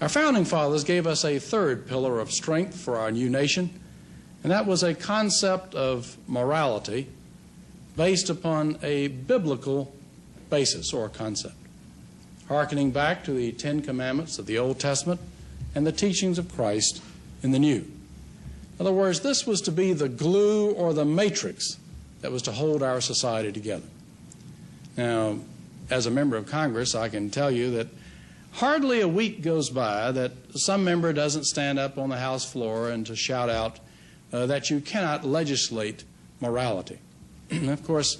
Our founding fathers gave us a third pillar of strength for our new nation, and that was a concept of morality based upon a biblical basis or concept, hearkening back to the Ten Commandments of the Old Testament and the teachings of Christ in the New. In other words, this was to be the glue or the matrix that was to hold our society together. Now, as a member of Congress, I can tell you that hardly a week goes by that some member doesn't stand up on the House floor and to shout out that you cannot legislate morality. Of course,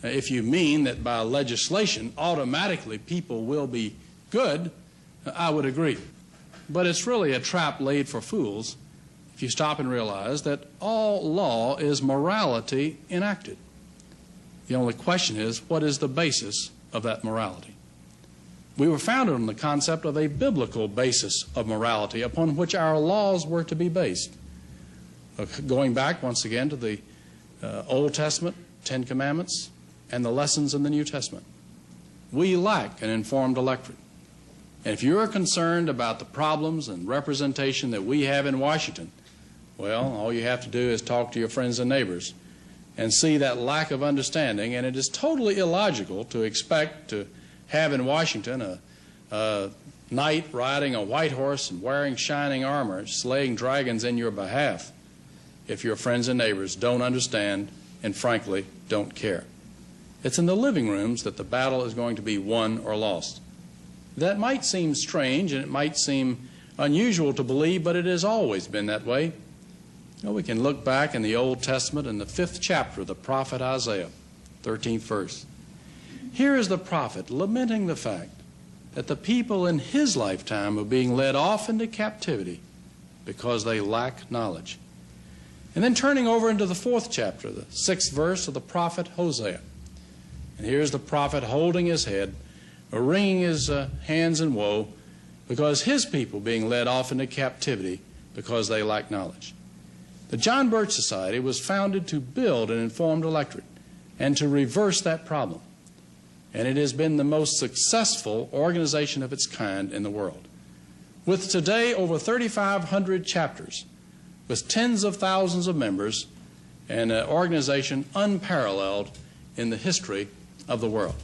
if you mean that by legislation automatically people will be good, I would agree. But it's really a trap laid for fools if you stop and realize that all law is morality enacted. The only question is, what is the basis of that morality? We were founded on the concept of a biblical basis of morality upon which our laws were to be based. Going back once again to the Old Testament, Ten Commandments, and the lessons in the New Testament. We lack an informed electorate. And if you're concerned about the problems and representation that we have in Washington, well, all you have to do is talk to your friends and neighbors and see that lack of understanding. And it is totally illogical to expect to have in Washington a knight riding a white horse and wearing shining armor, slaying dragons in your behalf, if your friends and neighbors don't understand and, frankly, don't care. It's in the living rooms that the battle is going to be won or lost. That might seem strange and it might seem unusual to believe, but it has always been that way. You know, we can look back in the Old Testament in the 5th chapter of the prophet Isaiah, 13th verse. Here is the prophet lamenting the fact that the people in his lifetime are being led off into captivity because they lack knowledge. And then turning over into the 4th chapter, the 6th verse of the prophet Hosea. And here's the prophet holding his head, wringing his hands in woe because his people being led off into captivity because they lack knowledge. The John Birch Society was founded to build an informed electorate and to reverse that problem. And it has been the most successful organization of its kind in the world. With today over 3,500 chapters, with tens of thousands of members, and an organization unparalleled in the history of the world.